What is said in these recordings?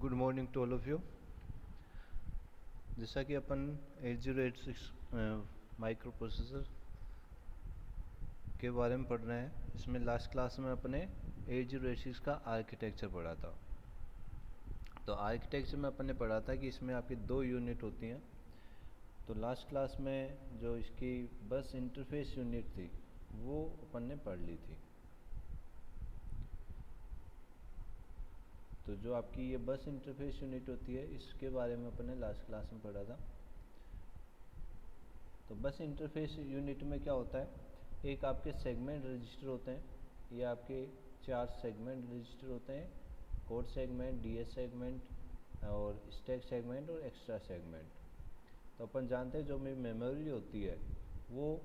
Good morning to all of you. जैसा कि अपन 8086 micro processor के बारे में पढ़ रहे हैं, इसमें लास्ट क्लास में अपने 8086 का आर्किटेक्चर पढ़ा था। तो आर्किटेक्चर में अपन ने पढ़ा था कि इसमें आपकी दो यूनिट होती हैं। तो लास्ट क्लास में जो इसकी बस इंटरफेस यूनिट थी वो अपन ने पढ़ ली थी। तो जो आपकी ये बस इंटरफेस यूनिट होती है इसके बारे में अपन ने लास्ट क्लास में पढ़ा था। तो बस इंटरफेस यूनिट में क्या होता है, एक आपके सेगमेंट रजिस्टर होते हैं। ये आपके 4 सेगमेंट रजिस्टर होते हैं, कोड सेगमेंट, डीएस सेगमेंट और स्टैक सेगमेंट और एक्स्ट्रा सेगमेंट। तो अपन जानते हैं जो मेमोरी होती है वो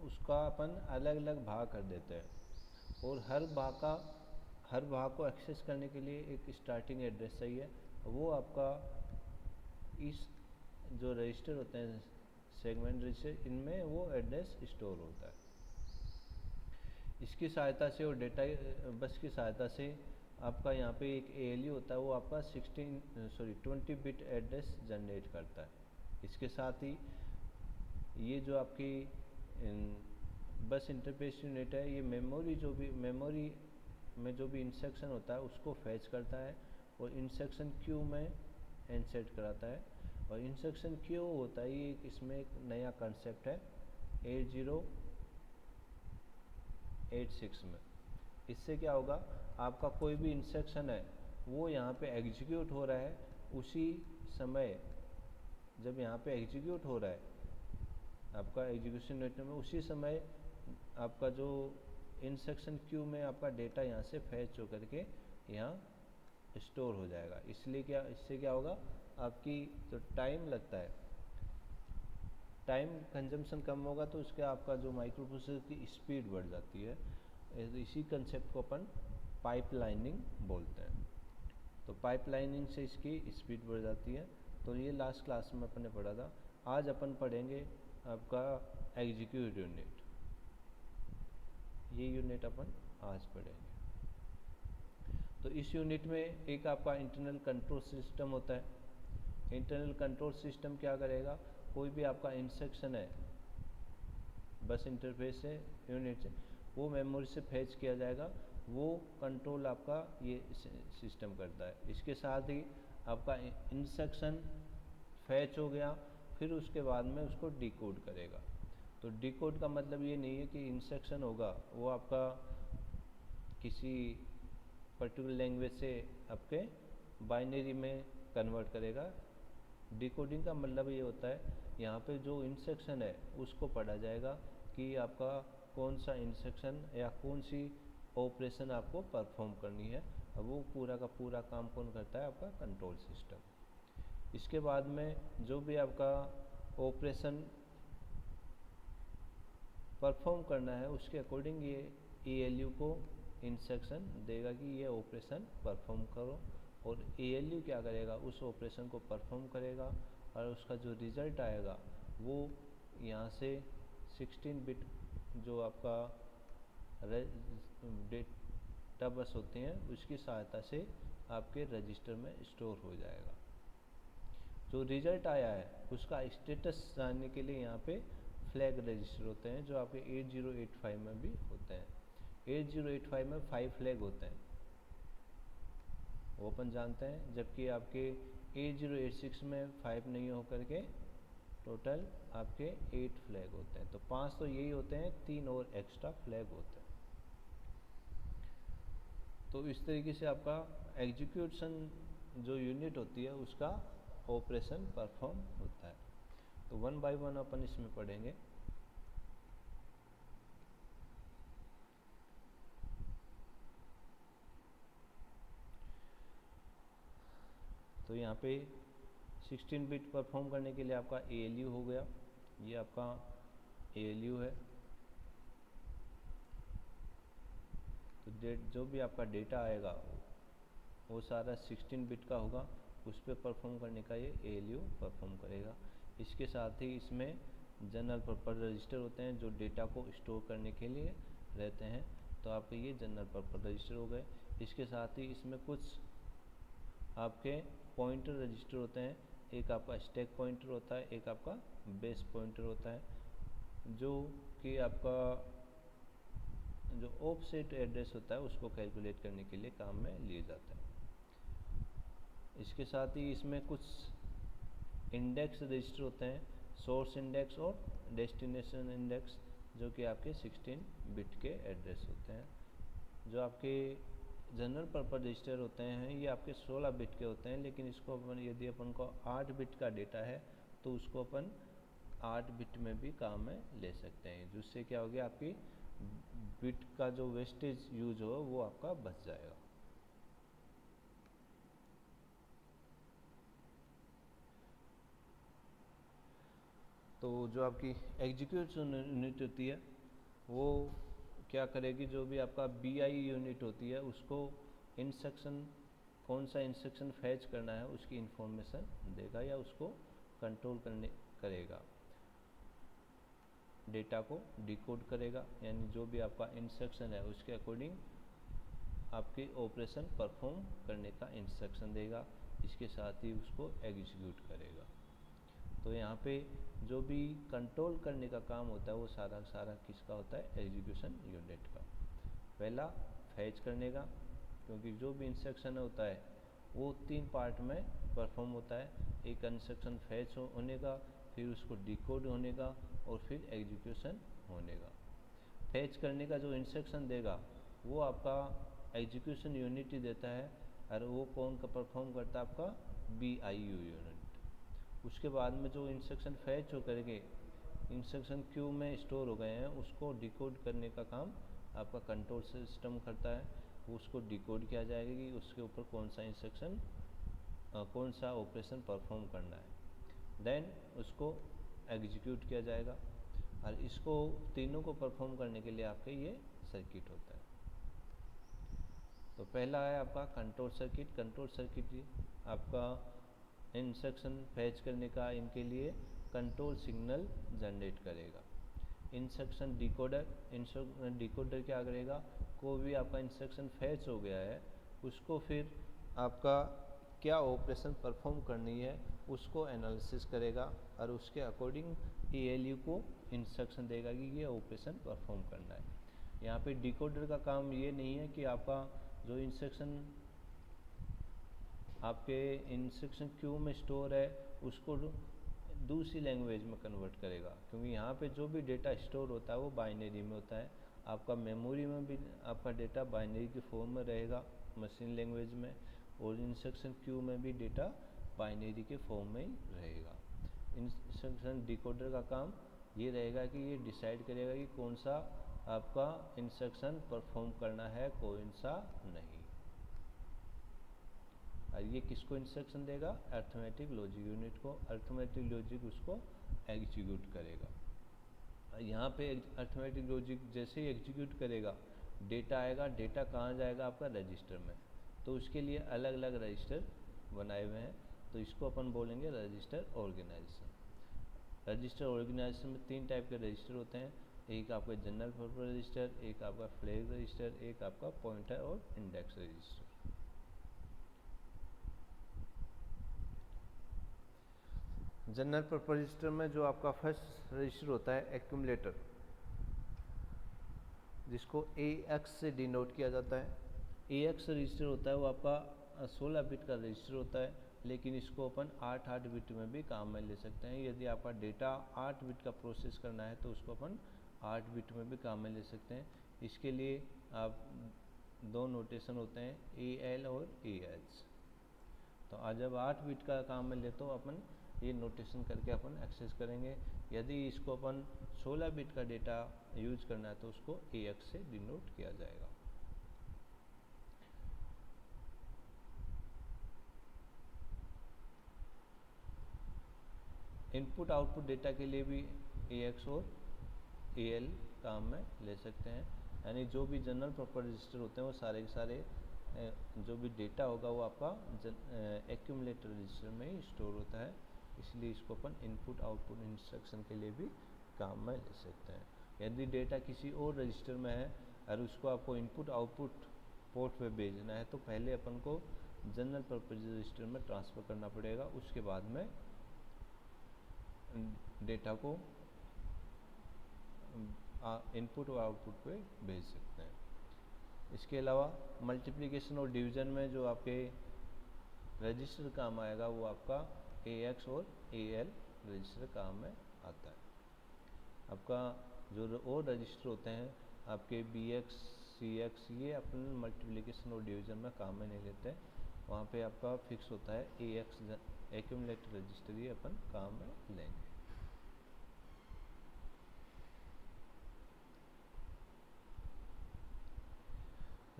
उसका अपन अलग अलग भाग कर देते हैं और हर भाग को एक्सेस करने के लिए एक स्टार्टिंग एड्रेस चाहिए। वो आपका इस जो रजिस्टर होते हैं सेगमेंट रजिस्टर, इनमें वो एड्रेस स्टोर होता है। इसकी सहायता से और डेटा बस की सहायता से आपका यहाँ पे एक ALU होता है, वो आपका 20 बिट एड्रेस जनरेट करता है। इसके साथ ही ये जो आपकी बस इंटरफेस यूनिट है, ये मेमोरी में जो भी इंस्ट्रक्शन होता है उसको फैच करता है और इंस्ट्रक्शन क्यू में इंसर्ट कराता है। और इंस्ट्रक्शन क्यू होता है ये इसमें एक नया कंसेप्ट है 8086 में। इससे क्या होगा, आपका कोई भी इंस्ट्रक्शन है वो यहाँ पे एग्जीक्यूट हो रहा है, उसी समय जब यहाँ पे एग्जीक्यूट हो रहा है आपका एग्जीक्यूशन रेट में, उसी समय आपका जो इंस्ट्रक्शन क्यू में आपका डेटा यहाँ से फैच हो करके यहाँ स्टोर हो जाएगा। इससे क्या होगा, आपकी जो टाइम लगता है, टाइम कंजम्पशन कम होगा, तो उसके आपका जो माइक्रो प्रोसेसर की स्पीड बढ़ जाती है। इसी कंसेप्ट को अपन पाइपलाइनिंग बोलते हैं। तो पाइपलाइनिंग से इसकी स्पीड बढ़ जाती है। तो ये लास्ट क्लास में अपन ने पढ़ा था। आज अपन पढ़ेंगे आपका एग्जीक्यूट यूनिट। ये यूनिट अपन आज पढ़ेंगे। तो इस यूनिट में एक आपका इंटरनल कंट्रोल सिस्टम होता है। इंटरनल कंट्रोल सिस्टम क्या करेगा, कोई भी आपका इंस्ट्रक्शन है बस इंटरफेस से यूनिट से, वो मेमोरी से फैच किया जाएगा, वो कंट्रोल आपका ये सिस्टम करता है। इसके साथ ही आपका इंस्ट्रक्शन फैच हो गया, फिर उसके बाद में उसको डिकोड करेगा। तो डिकोड का मतलब ये नहीं है कि इंस्ट्रक्शन होगा वो आपका किसी पर्टिकुलर लैंग्वेज से आपके बाइनरी में कन्वर्ट करेगा। डिकोडिंग का मतलब ये होता है यहाँ पे जो इंस्ट्रक्शन है उसको पढ़ा जाएगा कि आपका कौन सा इंस्ट्रक्शन या कौन सी ऑपरेशन आपको परफॉर्म करनी है। अब वो पूरा का पूरा काम कौन करता है, आपका कंट्रोल सिस्टम। इसके बाद में जो भी आपका ऑपरेशन परफॉर्म करना है उसके अकॉर्डिंग ये ALU को इंस्ट्रक्शन देगा कि ये ऑपरेशन परफॉर्म करो, और ALU क्या करेगा, उस ऑपरेशन को परफॉर्म करेगा और उसका जो रिज़ल्ट आएगा वो यहाँ से 16 बिट जो आपका डेटा बस होती हैं उसकी सहायता से आपके रजिस्टर में स्टोर हो जाएगा। जो रिज़ल्ट आया है उसका स्टेटस जानने के लिए यहाँ पे फ्लैग रजिस्टर होते हैं, जो आपके 8085 में भी होते हैं। 8085 में 5 फ्लैग होते हैं, वो अपन जानते हैं, जबकि आपके 8086 में 5 नहीं हो करके टोटल आपके 8 फ्लैग होते हैं। तो 5 तो यही होते हैं, 3 और एक्स्ट्रा फ्लैग होते हैं। तो इस तरीके से आपका एग्जीक्यूशन जो यूनिट होती है उसका ऑपरेशन परफॉर्म होता है। तो 1 बाय 1 अपन इसमें पढ़ेंगे। तो यहाँ पे 16 बिट परफॉर्म करने के लिए आपका ALU हो गया, ये आपका ALU है। तो जो भी आपका डेटा आएगा वो सारा 16 बिट का होगा, उस पर परफॉर्म करने का ये ALU परफॉर्म करेगा। इसके साथ ही इसमें जनरल पर्पस रजिस्टर होते हैं जो डेटा को स्टोर करने के लिए रहते हैं। तो आपके ये जनरल पर्पस रजिस्टर हो गए। इसके साथ ही इसमें कुछ आपके पॉइंटर रजिस्टर होते हैं, एक आपका स्टैक पॉइंटर होता है, एक आपका बेस पॉइंटर होता है, जो कि आपका जो ऑफसेट एड्रेस होता है उसको कैलकुलेट करने के लिए काम में लिए जाता है। इसके साथ ही इसमें कुछ इंडेक्स रजिस्टर होते हैं, सोर्स इंडेक्स और डेस्टिनेशन इंडेक्स, जो कि आपके 16 बिट के एड्रेस होते हैं। जो आपके जनरल पर्पस रजिस्टर होते हैं ये आपके 16 बिट के होते हैं, लेकिन इसको अपन यदि अपन को 8 बिट का डेटा है तो उसको अपन 8 बिट में भी काम में ले सकते हैं, जिससे क्या हो गया, आपकी बिट का जो वेस्टेज यूज हो वो आपका बच जाएगा। तो जो आपकी एग्जीक्यूशन यूनिट होती है वो क्या करेगी, जो भी आपका BI यूनिट होती है उसको इंस्ट्रक्शन, कौन सा इंस्ट्रक्शन फैच करना है उसकी इंफॉर्मेशन देगा या उसको कंट्रोल करेगा, डेटा को डिकोड करेगा, यानी जो भी आपका इंस्ट्रक्शन है उसके अकॉर्डिंग आपके ऑपरेशन परफॉर्म करने का इंस्ट्रक्शन देगा, इसके साथ ही उसको एग्जीक्यूट करेगा। तो यहाँ पे जो भी कंट्रोल करने का काम होता है वो सारा सारा किसका होता है, एग्जीक्यूशन यूनिट का। पहला फैच करने का, क्योंकि जो भी इंस्ट्रक्शन होता है वो 3 पार्ट में परफॉर्म होता है, एक इंस्ट्रक्शन फैच होने का, फिर उसको डिकोड होने का और फिर एग्जीक्यूशन होने का। फैच करने का जो इंस्ट्रक्शन देगा वो आपका एग्जीक्यूशन यूनिट ही देता है, और वो कौन का परफॉर्म करता है, आपका BIU यूनिट। उसके बाद में जो इंस्ट्रक्शन फैच हो करके इंस्ट्रक्शन क्यू में स्टोर हो गए हैं उसको डिकोड करने का काम आपका कंट्रोल सिस्टम करता है, उसको डिकोड किया जाएगा कि उसके ऊपर कौन सा इंस्ट्रक्शन कौन सा ऑपरेशन परफॉर्म करना है, देन उसको एग्जीक्यूट किया जाएगा। और इसको तीनों को परफॉर्म करने के लिए आपके ये सर्किट होता है। तो पहला है आपका कंट्रोल सर्किट। कंट्रोल सर्किट आपका इंस्ट्रक्शन फैच करने का इनके लिए कंट्रोल सिग्नल जनरेट करेगा। इंस्ट्रक्शन डिकोडर, इंस्ट्रक्शन डिकोडर क्या करेगा, कोई भी आपका इंस्ट्रक्शन फैच हो गया है उसको फिर आपका क्या ऑपरेशन परफॉर्म करनी है उसको एनालिसिस करेगा और उसके अकॉर्डिंग ALU को इंस्ट्रक्शन देगा कि ये ऑपरेशन परफॉर्म करना है। यहाँ पे डिकोडर का काम ये नहीं है कि आपका जो इंस्ट्रक्शन आपके इंस्ट्रक्शन क्यू में स्टोर है उसको दूसरी लैंग्वेज में कन्वर्ट करेगा, क्योंकि यहाँ पे जो भी डेटा स्टोर होता है वो बाइनरी में होता है। आपका मेमोरी में भी आपका डेटा बाइनरी के फॉर्म में रहेगा मशीन लैंग्वेज में, और इंस्ट्रक्शन क्यू में भी डेटा बाइनरी के फॉर्म में ही रहेगा। इंस्ट्रक्शन डिकोडर का काम ये रहेगा कि ये डिसाइड करेगा कि कौन सा आपका इंस्ट्रक्शन परफॉर्म करना है, कौन सा नहीं। और ये किसको इंस्ट्रक्शन देगा, अर्थमेटिक लॉजिक यूनिट को। अर्थमेटिक लॉजिक उसको एग्जीक्यूट करेगा। यहाँ पे अर्थमेटिक लॉजिक जैसे ही एग्जीक्यूट करेगा डेटा आएगा, डेटा कहाँ जाएगा, आपका रजिस्टर में। तो उसके लिए अलग अलग रजिस्टर बनाए हुए हैं, तो इसको अपन बोलेंगे रजिस्टर ऑर्गेनाइजेशन। रजिस्टर ऑर्गेनाइजेशन में 3 टाइप के रजिस्टर होते हैं, एक आपका जनरल पर्पस रजिस्टर, एक आपका फ्लैग रजिस्टर, एक आपका पॉइंटर और index register. General purpose register में जो आपका फर्स्ट रजिस्टर होता है एक्यूमुलेटर, जिसको AX से डिनोट किया जाता है। AX रजिस्टर होता है वो आपका 16 बिट का रजिस्टर होता है, लेकिन इसको अपन 8 बिट में भी काम में ले सकते हैं। यदि आपका डेटा 8 बिट का प्रोसेस करना है तो उसको अपन 8 बिट में भी काम में ले सकते हैं। इसके लिए आप 2 नोटेशन होते हैं, AL और AH। तो आज जब 8 बिट का काम में ले तो अपन ये नोटेशन करके अपन एक्सेस करेंगे। यदि इसको अपन 16 बिट का डेटा यूज करना है तो उसको AX से डिनोट किया जाएगा। इनपुट आउटपुट डेटा के लिए भी AX और AL काम में ले सकते हैं, यानी जो भी जनरल पर्पस रजिस्टर होते हैं वो सारे के सारे जो भी डेटा होगा वो आपका एक्यूमुलेटर रजिस्टर में ही स्टोर होता है, इसलिए इसको अपन इनपुट आउटपुट इंस्ट्रक्शन के लिए भी काम में ले सकते हैं। यदि डेटा किसी और रजिस्टर में है और उसको आपको इनपुट आउटपुट पोर्ट पे भेजना है तो पहले अपन को जनरल पर्पज रजिस्टर में ट्रांसफ़र करना पड़ेगा, उसके बाद में डेटा को इनपुट और आउटपुट पे भेज सकते हैं। इसके अलावा मल्टीप्लिकेशन और डिवीज़न में जो आपके रजिस्टर काम आएगा वो आपका AX और AL रजिस्टर काम में आता है। आपका जो और रजिस्टर होते हैं आपके BX CX, ये अपन मल्टीप्लिकेशन और डिवीज़न में काम में नहीं लेते हैं, वहाँ पे आपका फिक्स होता है AX एक्यूमुलेटर रजिस्टर, ये अपन काम में लेंगे।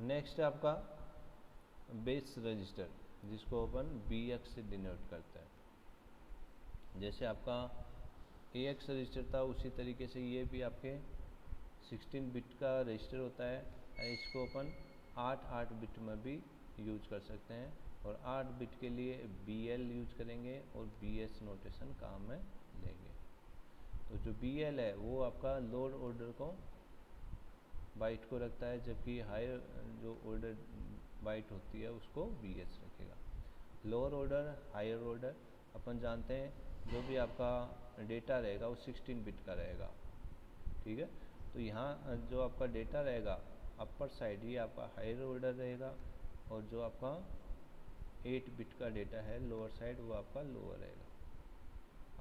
नेक्स्ट है आपका बेस रजिस्टर, जिसको अपन BX से डिनोट करते हैं। जैसे आपका AX रजिस्टर था उसी तरीके से ये भी आपके 16 बिट का रजिस्टर होता है। इसको अपन 8 बिट में भी यूज कर सकते हैं, और 8 बिट के लिए BL यूज करेंगे और BS नोटेशन काम में लेंगे। तो जो BL है वो आपका लोअर ऑर्डर को बाइट को रखता है, जबकि हायर जो ऑर्डर बाइट होती है उसको BS रखेगा। लोअर ऑर्डर हायर ऑर्डर अपन जानते हैं, जो भी आपका डेटा रहेगा वो 16 बिट का रहेगा, ठीक है। तो यहाँ जो आपका डेटा रहेगा अपर साइड ये आपका हायर ऑर्डर रहेगा, और जो आपका 8 बिट का डेटा है लोअर साइड वो आपका लोअर रहेगा।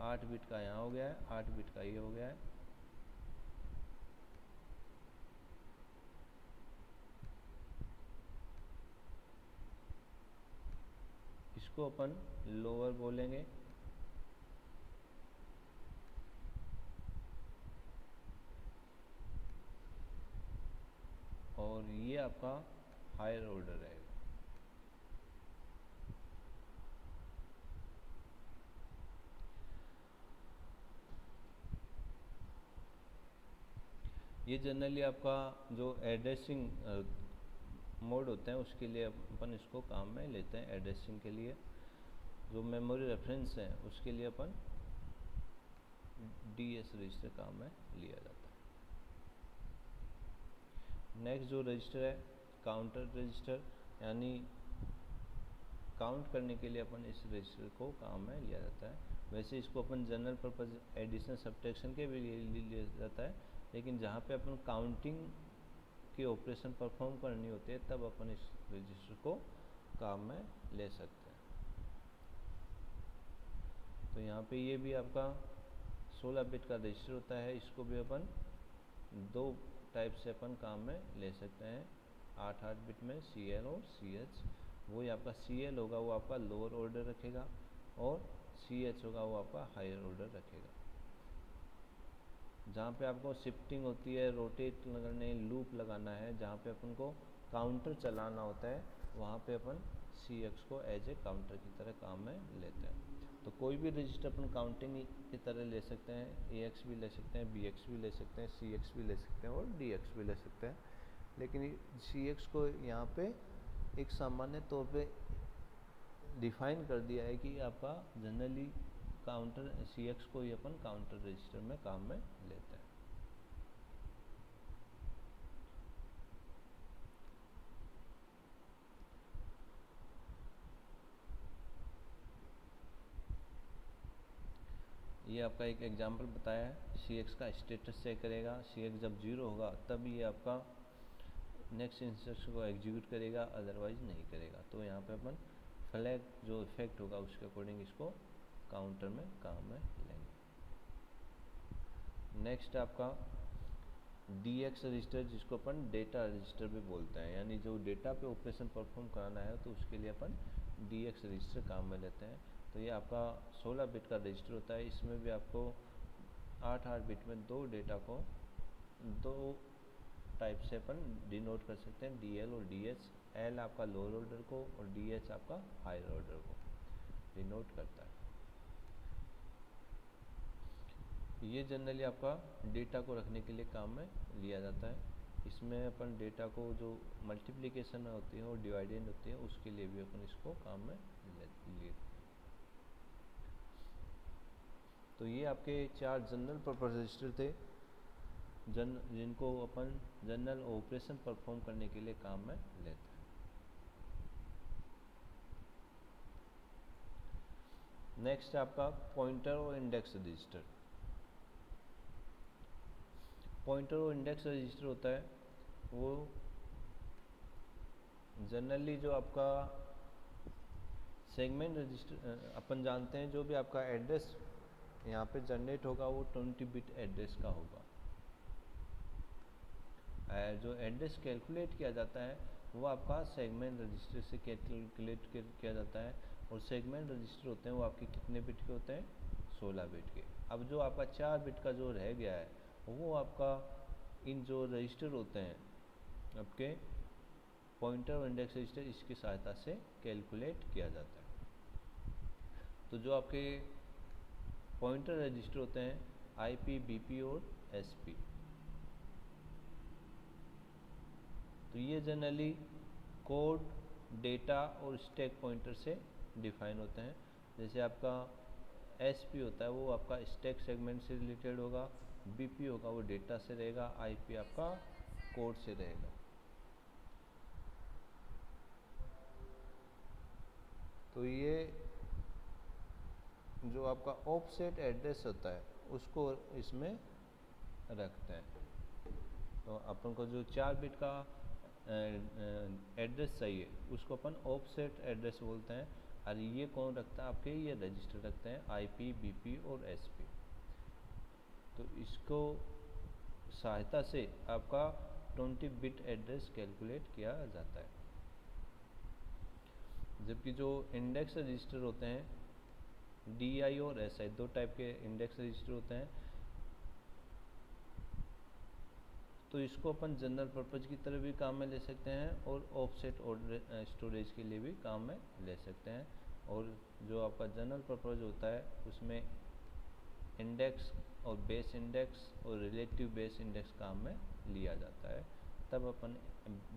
8 बिट का यहाँ हो गया है, 8 बिट का ये हो गया है। इसको अपन लोअर बोलेंगे, और ये आपका हायर ऑर्डर रहेगा। ये जनरली आपका जो एड्रेसिंग मोड होते हैं उसके लिए अपन इसको काम में लेते हैं। एड्रेसिंग के लिए जो मेमोरी रेफरेंस है उसके लिए अपन DS रजिस्टर काम में लिया जाता है। नेक्स्ट जो रजिस्टर है काउंटर रजिस्टर, यानी काउंट करने के लिए अपन इस रजिस्टर को काम में लिया जाता है। वैसे इसको अपन जनरल पर्पज एडिशन सब्ट्रैक्शन के भी लिए लिया जाता है, लेकिन जहाँ पे अपन काउंटिंग के ऑपरेशन परफॉर्म करनी होती है तब अपन इस रजिस्टर को काम में ले सकते हैं। तो यहाँ पे ये भी आपका 16 बिट का रजिस्टर होता है, इसको भी अपन 2 टाइप से अपन काम में ले सकते हैं। 8 बिट में CL और CH। वही आपका CL होगा वो आपका लोअर ऑर्डर रखेगा, और CH होगा वो आपका हायर ऑर्डर रखेगा। जहाँ पे आपको शिफ्टिंग होती है, रोटेट करने, लूप लगाना है, जहाँ पे अपन को काउंटर चलाना होता है, वहाँ पे अपन CX को एज ए काउंटर की तरह काम में लेते हैं। तो कोई भी रजिस्टर अपन काउंटिंग की तरह ले सकते हैं, AX भी ले सकते हैं, BX भी ले सकते हैं, CX भी ले सकते हैं और DX भी ले सकते हैं। लेकिन CX को यहाँ पे एक सामान्य तौर पे डिफाइन कर दिया है कि आपका जनरली काउंटर CX को ही अपन काउंटर रजिस्टर में काम में लेते हैं। ये आपका एक एग्जांपल बताया है, CX का स्टेटस चेक करेगा। CX जब 0 होगा तब ये आपका नेक्स्ट इंस्ट्रक्शन को एग्जीक्यूट करेगा, अदरवाइज नहीं करेगा। तो यहाँ पे अपन फ्लैग जो इफेक्ट होगा उसके अकॉर्डिंग इसको काउंटर में काम में लेंगे। नेक्स्ट आपका DX रजिस्टर, जिसको अपन डेटा रजिस्टर भी बोलते हैं, यानी जो डेटा पे ऑपरेशन परफॉर्म कराना है तो उसके लिए अपन DX रजिस्टर काम में लेते हैं। तो ये आपका 16 बिट का रजिस्टर होता है, इसमें भी आपको 8 बिट में 2 डेटा को 2 टाइप से अपन डिनोट कर सकते हैं, DL और DS। L आपका लोअर ऑर्डर को और DH आपका हायर ऑर्डर को डिनोट करता है। ये जनरली आपका डेटा को रखने के लिए काम में लिया जाता है। इसमें अपन डेटा को जो मल्टीप्लिकेशन होती है और डिवाइडेंड होती है उसके लिए भी अपन इसको काम में लिए। तो ये आपके 4 जनरल पर्पस रजिस्टर थे जिनको अपन जनरल ऑपरेशन परफॉर्म करने के लिए काम में लेते हैं। नेक्स्ट आपका पॉइंटर और इंडेक्स रजिस्टर। पॉइंटर और इंडेक्स रजिस्टर होता है वो जनरली जो आपका सेगमेंट रजिस्टर, अपन जानते हैं जो भी आपका एड्रेस यहाँ पे जनरेट होगा वो 20 बिट एड्रेस का होगा। जो एड्रेस कैलकुलेट किया जाता है वो आपका सेगमेंट रजिस्टर से कैलकुलेट किया जाता है, और सेगमेंट रजिस्टर होते हैं वो आपके कितने बिट के होते हैं, 16 बिट के। अब जो आपका 4 बिट का जो रह गया है वो आपका इन जो रजिस्टर होते हैं आपके पॉइंटर और इंडेक्स रजिस्टर, इसकी सहायता से कैलकुलेट किया जाता है। तो जो आपके पॉइंटर रजिस्टर होते हैं आईपी, बीपी और एसपी, तो ये जनरली कोड, डेटा और स्टैक पॉइंटर से डिफाइन होते हैं। जैसे आपका एसपी होता है वो आपका स्टैक सेगमेंट से रिलेटेड होगा, बीपी होगा वो डेटा से रहेगा, आईपी आपका कोड से रहेगा। तो ये जो आपका ऑफसेट एड्रेस होता है उसको इसमें रखते हैं। तो अपन को जो 4 बिट का एड्रेस चाहिए उसको अपन ऑफसेट एड्रेस बोलते हैं, और ये कौन रखता है आपके, ये रजिस्टर रखते हैं आईपी, बीपी और एसपी। तो इसको सहायता से आपका 20 बिट एड्रेस कैलकुलेट किया जाता है। जबकि जो इंडेक्स रजिस्टर होते हैं डीआई और एसआई, दो टाइप के इंडेक्स रजिस्टर होते हैं। तो इसको अपन जनरल पर्पज़ की तरह भी काम में ले सकते हैं और ऑफसेट स्टोरेज के लिए भी काम में ले सकते हैं। और जो आपका जनरल पर्पज़ होता है उसमें इंडेक्स और बेस इंडेक्स और रिलेटिव बेस इंडेक्स काम में लिया जाता है, तब अपन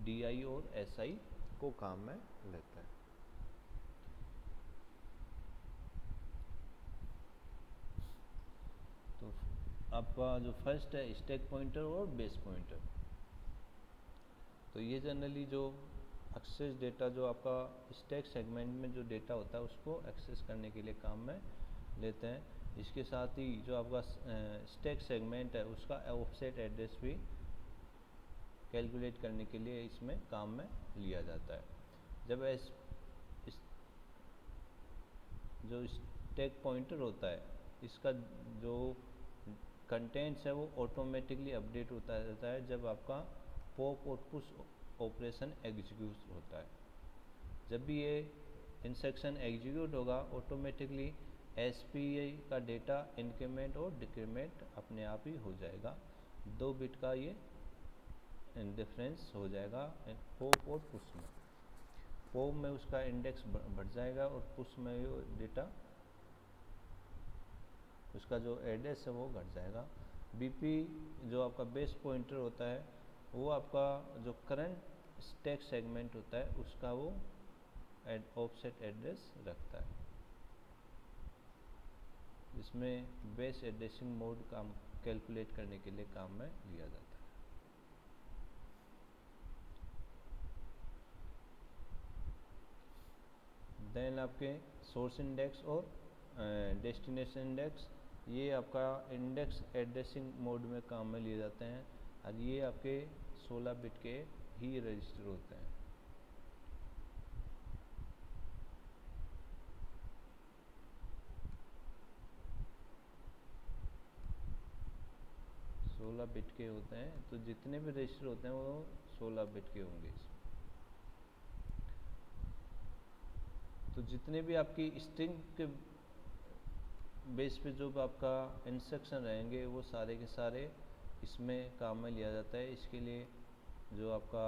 डीआई और एसआई को काम में लेते हैं। तो आपका जो फर्स्ट है स्टैक पॉइंटर और बेस पॉइंटर, तो ये जनरली जो एक्सेस डेटा जो आपका स्टैक सेगमेंट में जो डेटा होता है उसको एक्सेस करने के लिए काम में लेते हैं। इसके साथ ही जो आपका स्टैक सेगमेंट है उसका ऑफसेट एड्रेस भी कैलकुलेट करने के लिए इसमें काम में लिया जाता है। जब जो स्टैक पॉइंटर होता है इसका जो कंटेंट्स है वो ऑटोमेटिकली अपडेट होता रहता है जब आपका पॉप और पुश ऑपरेशन एग्जीक्यूट होता है। जब भी ये इंस्ट्रक्शन एग्जीक्यूट होगा ऑटोमेटिकली एसपीआई का डेटा इंक्रीमेंट और डिक्रीमेंट अपने आप ही हो जाएगा। 2 बिट का ये डिफरेंस हो जाएगा पॉप और पुश में। पॉप में उसका इंडेक्स बढ़ जाएगा और पुश में वो डेटा उसका जो एड्रेस है वो घट जाएगा। बीपी जो आपका बेस पॉइंटर होता है वो आपका जो करंट स्टैक सेगमेंट होता है उसका वो ऑफसेट एड्रेस रखता है। इसमें बेस एड्रेसिंग मोड काम कैलकुलेट करने के लिए काम में लिया जाता है। देन आपके सोर्स इंडेक्स और डेस्टिनेशन इंडेक्स, ये आपका इंडेक्स एड्रेसिंग मोड में काम में लिए जाते हैं, और ये आपके 16 बिट के ही रजिस्टर होते हैं। सोलह बिट के होते हैं, तो जितने भी रजिस्टर होते हैं वो 16 बिट के होंगे। तो जितने भी आपकी स्ट्रिंग के बेस पे जो आपका इंस्ट्रक्शन रहेंगे वो सारे के सारे इसमें काम में लिया जाता है। इसके लिए जो आपका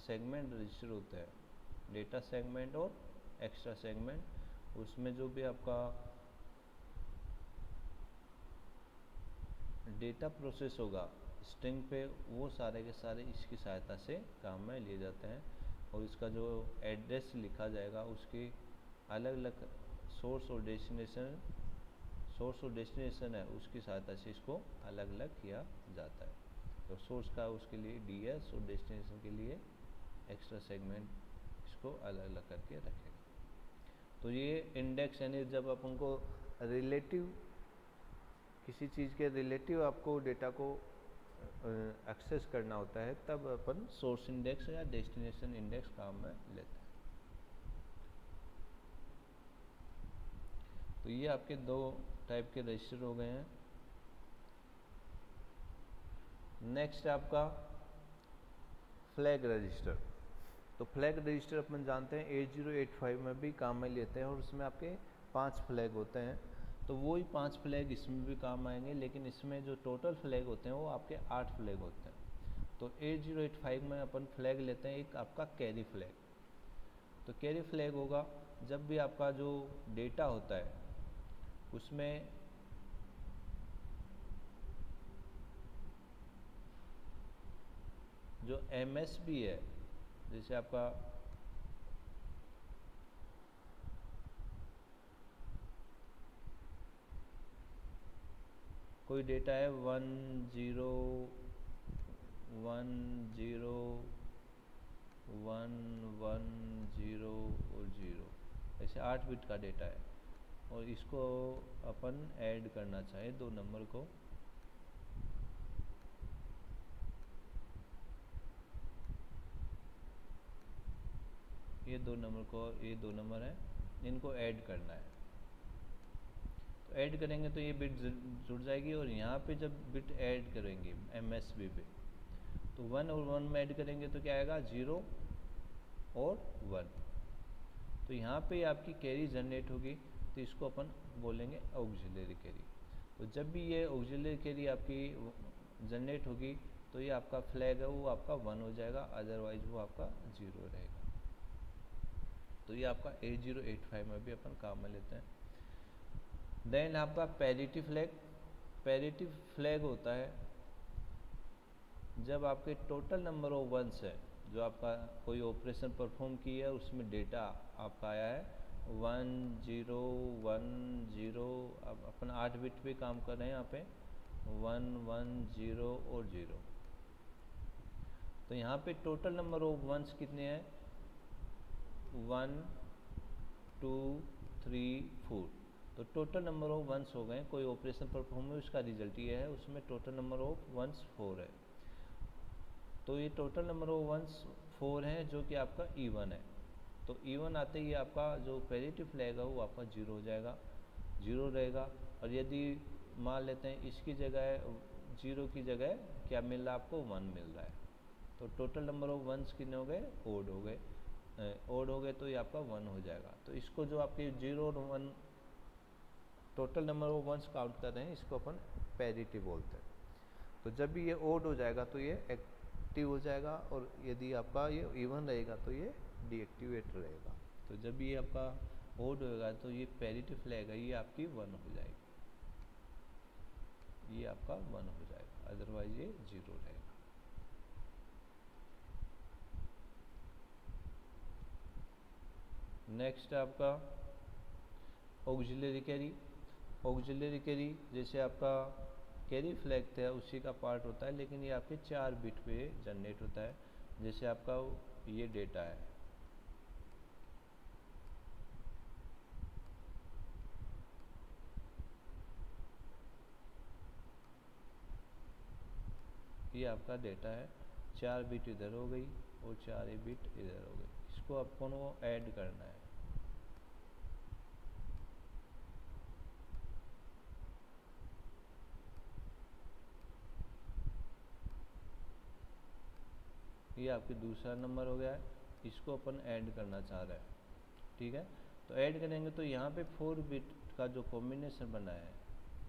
सेगमेंट रजिस्टर होता है, डेटा सेगमेंट और एक्स्ट्रा सेगमेंट, उसमें जो भी आपका डेटा प्रोसेस होगा स्ट्रिंग पे वो सारे के सारे इसकी सहायता से काम में लिए जाते हैं। और इसका जो एड्रेस लिखा जाएगा उसकी अलग अलग सोर्स और डेस्टिनेशन है उसकी सहायता से इसको अलग अलग किया जाता है। तो सोर्स का उसके लिए डीएस और डेस्टिनेशन के लिए एक्स्ट्रा सेगमेंट इसको अलग अलग करके रखेगा। तो ये इंडेक्स यानी जब अपन को रिलेटिव किसी चीज़ के रिलेटिव आपको डेटा को एक्सेस करना होता है तब अपन सोर्स इंडेक्स या डेस्टिनेशन इंडेक्स काम में लेते हैं। तो ये आपके दो टाइप के रजिस्टर हो गए हैं। नेक्स्ट आपका फ्लैग रजिस्टर। तो फ्लैग रजिस्टर अपन जानते हैं 8085 में भी काम में लेते हैं और उसमें आपके 5 फ्लैग होते हैं। तो वही 5 फ्लैग इसमें भी काम आएंगे, लेकिन इसमें जो टोटल फ्लैग होते हैं वो आपके 8 फ्लैग होते हैं। तो 8085 में अपन फ्लैग लेते हैं एक आपका कैरी फ्लैग। तो कैरी फ्लैग होगा जब भी आपका जो डेटा होता है उसमें जो MSB है, जैसे आपका कोई डेटा है 1 0 1 0 1 1 0 और 0, ऐसे 8 बिट का डेटा है और इसको अपन ऐड करना चाहे दो नंबर को, ये दो नंबर को, ये दो नंबर है, इनको ऐड करना है। तो ऐड करेंगे तो ये बिट जुड़ जाएगी और यहाँ पे जब बिट ऐड करेंगे MSB पे तो 1 और 1 में ऐड करेंगे तो क्या आएगा 0 और 1। तो यहाँ पे आपकी कैरी जनरेट होगी तो इसको अपन बोलेंगे ऑक्सिलरी कैरी। तो जब भी ये ऑक्सिलरी कैरी आपकी जनरेट होगी तो ये आपका फ्लैग है वो आपका 1 हो जाएगा, अदरवाइज वो आपका 0 रहेगा। तो ये आपका 8085 में भी अपन काम में लेते हैं। देन आपका पैरिटी फ्लैग। पैरिटी फ्लैग होता है जब आपके टोटल नंबर ऑफ वंस है, जो आपका कोई ऑपरेशन परफॉर्म किया है उसमें डेटा आपका आया है 1 0 1 0, अब अपन 8 बिट पे काम कर रहे हैं यहाँ पे 1 1 0 और 0। तो यहाँ पे टोटल नंबर ऑफ वंस कितने हैं 1 2 3 4। तो टोटल नंबर ऑफ वंस हो गए, कोई ऑपरेशन परफॉर्म है उसका रिजल्ट ये है, उसमें टोटल नंबर ऑफ वंस 4 है। तो ये टोटल नंबर ऑफ वंस 4 हैं जो कि आपका इवन है। तो इवन आते ही आपका जो पैरिटी फ्लैग है वो आपका 0 हो जाएगा, 0 रहेगा। और यदि मान लेते हैं इसकी जगह 0 की जगह क्या मिल रहा है आपको 1 मिल रहा है, तो टोटल नंबर ऑफ वंस कितने हो गए ओड हो गए, ओड हो गए तो ये आपका 1 हो जाएगा। तो इसको जो आपके 0 और 1 total number of once count कर रहे हैं इसको अपन पैरिटी बोलते हैं। तो जब भी ये ओड हो जाएगा तो ये एक्टिव हो जाएगा और यदि आपका ये इवन रहेगा तो ये डीएक्टिवेट रहेगा। तो जब ये आपका ओड होगा तो ये पैरिटी फ्लैग है ये आपकी 1 हो जाएगी, ये आपका 1 हो जाएगा, अदरवाइज ये 0 रहेगा। नेक्स्ट आपका ऑक्सिलरी कैरी। ऑक्सिलरी कैरी जैसे आपका कैरी फ्लैग था उसी का पार्ट होता है, लेकिन ये आपके 4 बिट पे जनरेट होता है। जैसे आपका ये डेटा है, ये आपका डेटा है, 4 बिट इधर हो गई और 4 बिट इधर हो गई, इसको आपको ऐड करना है। ये आपके दूसरा नंबर हो गया है, इसको अपन ऐड करना चाह रहे हैं, ठीक है। तो ऐड करेंगे तो यहाँ पे 4 बिट का जो कॉम्बिनेशन बना है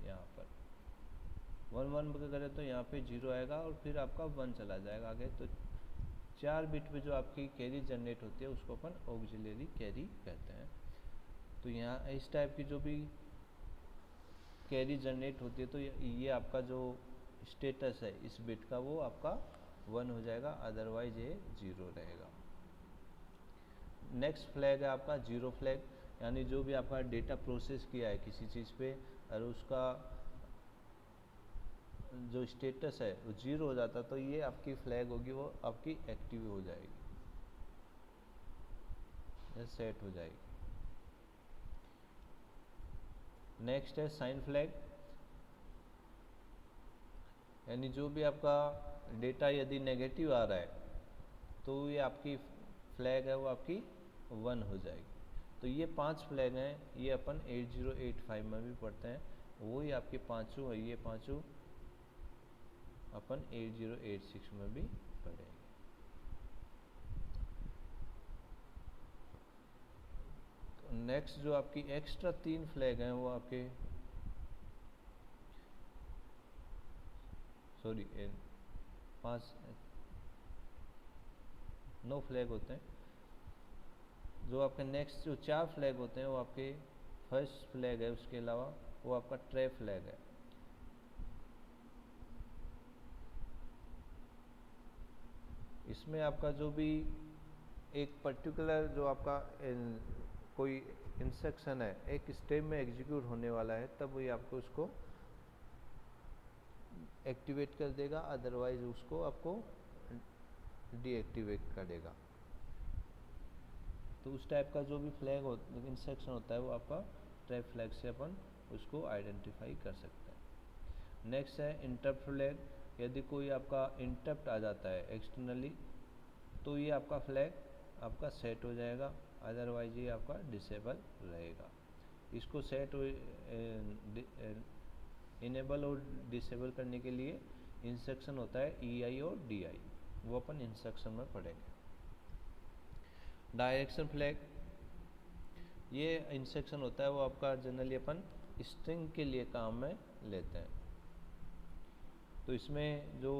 यहाँ पर 1 1 करें तो यहाँ पे 0 आएगा और फिर आपका 1 चला जाएगा आगे। तो 4 बिट पे जो आपकी कैरी जनरेट होती है उसको अपन ऑक्सिलरी कैरी कहते हैं। तो यहाँ इस टाइप की जो भी कैरी जनरेट होती है तो ये आपका जो स्टेटस है इस बिट का वो आपका 1 हो जाएगा, अदरवाइज ये 0 रहेगा। नेक्स्ट फ्लैग है आपका 0 फ्लैग, यानी जो भी आपका डेटा प्रोसेस किया है किसी चीज़ पे और उसका जो स्टेटस है वो 0 हो जाता तो ये आपकी फ्लैग होगी वो आपकी एक्टिव हो जाएगी, ये सेट हो जाएगी। नेक्स्ट है साइन फ्लैग, यानी जो भी आपका डेटा यदि नेगेटिव आ रहा है तो ये आपकी फ्लैग है वो आपकी 1 हो जाएगी। तो ये 5 फ्लैग हैं, ये अपन 8085 में भी पढ़ते हैं, वही आपके पाँचों है, ये पाँचों अपन 8086 में भी पढ़ेंगे। तो नेक्स्ट जो आपकी एक्स्ट्रा 3 फ्लैग हैं वो आपके सॉरी 9 फ्लैग होते हैं। जो आपके नेक्स्ट जो 4 फ्लैग होते हैं वो आपके फर्स्ट फ्लैग है, उसके अलावा वो आपका ट्रे फ्लैग है। इसमें आपका जो भी एक पर्टिकुलर जो आपका कोई इंस्ट्रक्शन है एक स्टेप में एग्जीक्यूट होने वाला है, तब वही आपको उसको एक्टिवेट कर देगा, अदरवाइज उसको आपको डीएक्टिवेट कर देगा। तो उस टाइप का जो भी फ्लैग इंस्ट्रक्शन होता है वो आपका ट्रैप फ्लैग से अपन उसको आइडेंटिफाई कर सकते हैं। नेक्स्ट है इंटरप्ट फ्लैग, यदि कोई आपका इंटरप्ट आ जाता है एक्सटर्नली तो ये आपका फ्लैग आपका सेट हो जाएगा, अदरवाइज ये आपका डिसेबल रहेगा। इसको सेट इनेबल और डिसेबल करने के लिए इंस्ट्रक्शन होता है EI और DI, वो अपन इंस्ट्रक्शन में पढ़ेंगे। डायरेक्शन फ्लैग, ये इंस्ट्रक्शन होता है वो आपका जनरली अपन स्ट्रिंग के लिए काम में लेते हैं। तो इसमें जो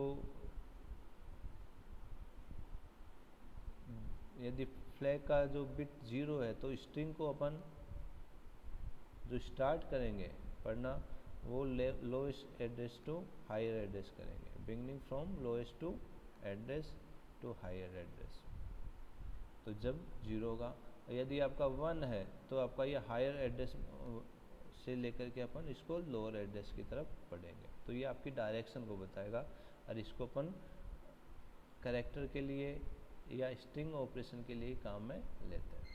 यदि फ्लैग का जो बिट 0 है तो स्ट्रिंग को अपन जो स्टार्ट करेंगे पढ़ना वो lowest address to higher address करेंगे, beginning from lowest to address to higher address. तो जब 0 होगा, यदि आपका 1 है तो आपका ये हायर एड्रेस से लेकर के अपन इसको लोअर एड्रेस की तरफ पढ़ेंगे। तो ये आपकी डायरेक्शन को बताएगा, और इसको अपन कैरेक्टर के लिए या स्ट्रिंग ऑपरेशन के लिए काम में लेते हैं।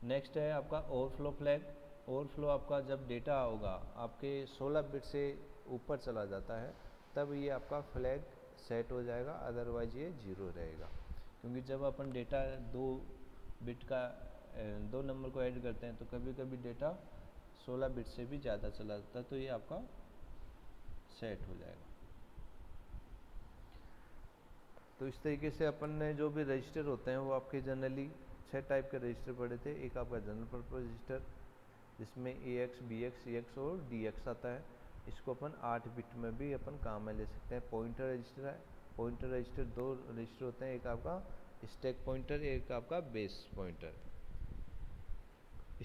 नेक्स्ट है आपका ओवरफ्लो फ्लैग। ओवरफ्लो आपका जब डेटा होगा आपके 16 बिट से ऊपर चला जाता है तब ये आपका फ्लैग सेट हो जाएगा, अदरवाइज ये 0 रहेगा। क्योंकि जब अपन डेटा 2 बिट का 2 नंबर को ऐड करते हैं तो कभी कभी डेटा 16 बिट से भी ज़्यादा चला जाता है, तो ये आपका सेट हो जाएगा। तो इस तरीके से अपन ने जो भी रजिस्टर होते हैं वो आपके जनरली 6 टाइप के रजिस्टर पढ़े थे। एक आपका जनरल पर्पस रजिस्टर जिसमें AX, BX, CX और DX आता है, इसको अपन 8 बिट में भी अपन काम में ले सकते हैं। पॉइंटर रजिस्टर है, पॉइंटर रजिस्टर 2 रजिस्टर होते हैं, एक आपका स्टैक पॉइंटर, एक आपका बेस पॉइंटर।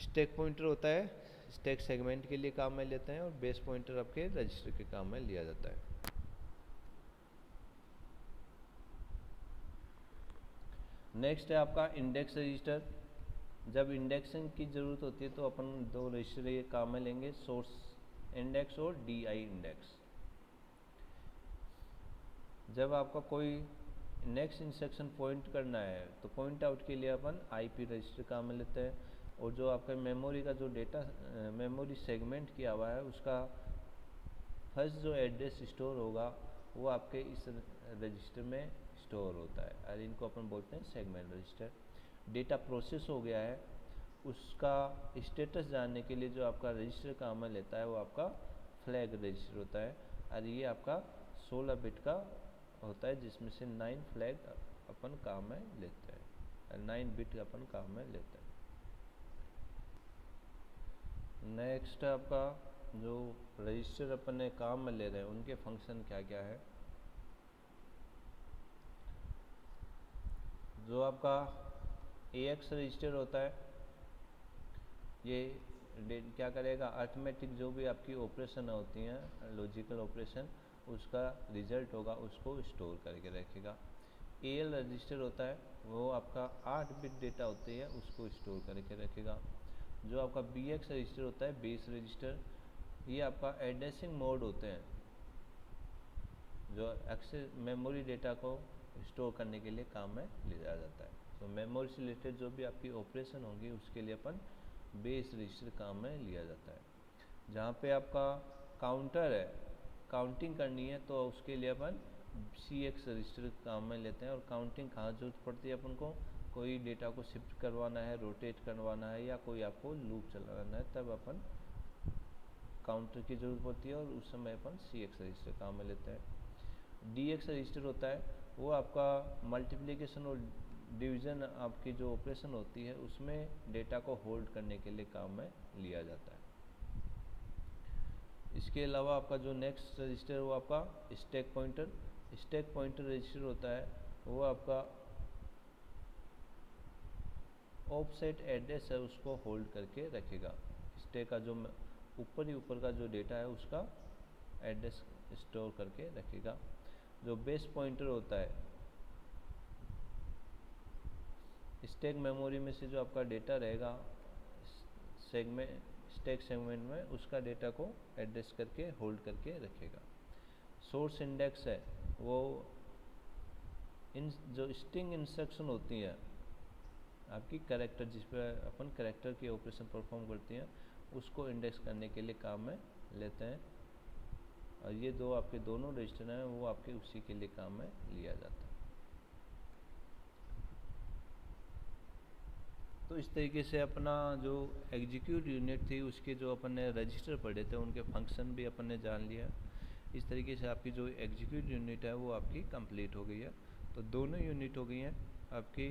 स्टैक पॉइंटर होता है स्टैक सेगमेंट के लिए काम में लेते हैं, और बेस पॉइंटर आपके रजिस्टर के काम में लिया जाता है। नेक्स्ट है आपका इंडेक्स रजिस्टर। जब इंडेक्सिंग की ज़रूरत होती है तो अपन 2 रजिस्टर ये काम में लेंगे, सोर्स इंडेक्स और DI इंडेक्स। जब आपका कोई नेक्स्ट इंस्ट्रक्शन पॉइंट करना है तो पॉइंट आउट के लिए अपन IP रजिस्टर काम में लेते हैं, और जो आपका मेमोरी का जो डेटा मेमोरी सेगमेंट किया हुआ है उसका फर्स्ट जो एड्रेस स्टोर होगा वो आपके इस रजिस्टर में स्टोर होता है, और इनको अपन बोलते हैं सेगमेंट रजिस्टर। डेटा प्रोसेस हो गया है उसका स्टेटस जानने के लिए जो आपका रजिस्टर काम में लेता है वो आपका फ्लैग रजिस्टर होता है, और ये आपका 16 बिट का होता है जिसमें से 9 फ्लैग अपन काम में लेते हैं, 9 बिट अपन काम में लेते हैं। नेक्स्ट आपका जो रजिस्टर अपन ने काम में ले रहे हैं उनके फंक्शन क्या क्या है। जो आपका AX रजिस्टर होता है ये क्या करेगा, अर्थमेटिक जो भी आपकी ऑपरेशन होती हैं लॉजिकल ऑपरेशन उसका रिजल्ट होगा उसको स्टोर करके रखेगा। AL रजिस्टर होता है वो आपका 8 बिट डेटा होती है उसको स्टोर करके रखेगा। जो आपका BX रजिस्टर होता है बेस रजिस्टर, ये आपका एड्रेसिंग मोड होते हैं जो एक्सेस मेमोरी डेटा को स्टोर करने के लिए काम में लिया जाता है। तो मेमोरी से रिलेटेड जो भी आपकी ऑपरेशन होगी उसके लिए अपन बेस रजिस्टर काम में लिया जाता है। जहाँ पे आपका काउंटर है, काउंटिंग करनी है, तो उसके लिए अपन CX रजिस्टर काम में लेते हैं। और काउंटिंग कहाँ जरूरत पड़ती है अपन को, कोई डेटा को शिफ्ट करवाना है, रोटेट करवाना है, या कोई आपको लूप चलाना है, तब अपन काउंटर की ज़रूरत पड़ती है, और उस समय अपन CX रजिस्टर काम में लेते हैं। DX रजिस्टर होता है, वो आपका मल्टीप्लिकेशन और डिवीज़न आपकी जो ऑपरेशन होती है उसमें डेटा को होल्ड करने के लिए काम में लिया जाता है। इसके अलावा आपका जो नेक्स्ट रजिस्टर है वो आपका stack pointer. Stack pointer register होता है, वो आपका ऑफसेट एड्रेस है उसको होल्ड करके रखेगा। स्टैक का जो ऊपर का जो डेटा है उसका एड्रेस स्टोर करके रखेगा। जो बेस पॉइंटर होता है, स्टैक मेमोरी में से जो आपका डेटा रहेगा स्टैक सेगमेंट में, उसका डेटा को एड्रेस करके होल्ड करके रखेगा। सोर्स इंडेक्स है, वो इन जो स्ट्रिंग इंस्ट्रक्शन होती हैं आपकी कैरेक्टर, जिस पर अपन कैरेक्टर की ऑपरेशन परफॉर्म करती हैं, उसको इंडेक्स करने के लिए काम में लेते हैं। और ये दो आपके दोनों रजिस्टर हैं, वो आपके उसी के लिए काम में लिया जाता है। तो इस तरीके से अपना जो एग्जीक्यूट यूनिट थी उसके जो अपन ने रजिस्टर पढ़े थे उनके फंक्शन भी अपन ने जान लिया। इस तरीके से आपकी जो एग्जीक्यूट यूनिट है वो आपकी कंप्लीट हो गई है। तो दोनों यूनिट हो गई हैं आपकी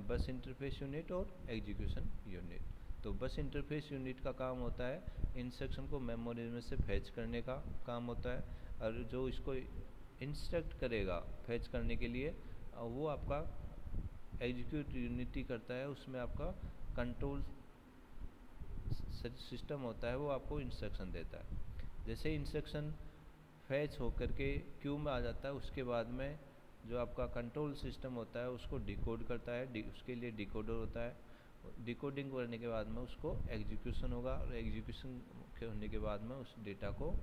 बस इंटरफेस यूनिट और एग्जीक्यूशन यूनिट। तो बस इंटरफेस यूनिट का काम होता है इंस्ट्रक्शन को मेमोरी में से फैच करने का काम होता है, और जो इसको इंस्ट्रक्ट करेगा फैच करने के लिए वो आपका एग्जीक्यूट यूनिटी करता है। उसमें आपका कंट्रोल सिस्टम होता है, वो आपको इंस्ट्रक्शन देता है। जैसे इंस्ट्रक्शन फैच होकर के क्यू में आ जाता है, उसके बाद में जो आपका कंट्रोल सिस्टम होता है उसको डिकोड करता है, उसके लिए डिकोडर होता है। डिकोडिंग करने के बाद में उसको एग्जीक्यूशन होगा, और एग्जीक्यूशन होने के बाद में उस डेटा को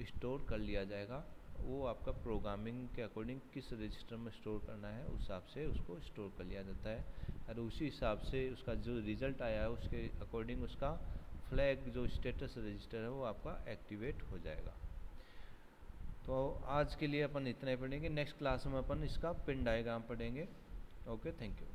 स्टोर कर लिया जाएगा। वो आपका प्रोग्रामिंग के अकॉर्डिंग किस रजिस्टर में स्टोर करना है उस हिसाब से उसको स्टोर कर लिया जाता है, और उसी हिसाब से उसका जो रिज़ल्ट आया है उसके अकॉर्डिंग उसका फ्लैग जो स्टेटस रजिस्टर है वो आपका एक्टिवेट हो जाएगा। तो आज के लिए अपन इतना ही पढ़ेंगे। नेक्स्ट क्लास में अपन इसका पिन डायग्राम पढ़ेंगे। Okay, thank you.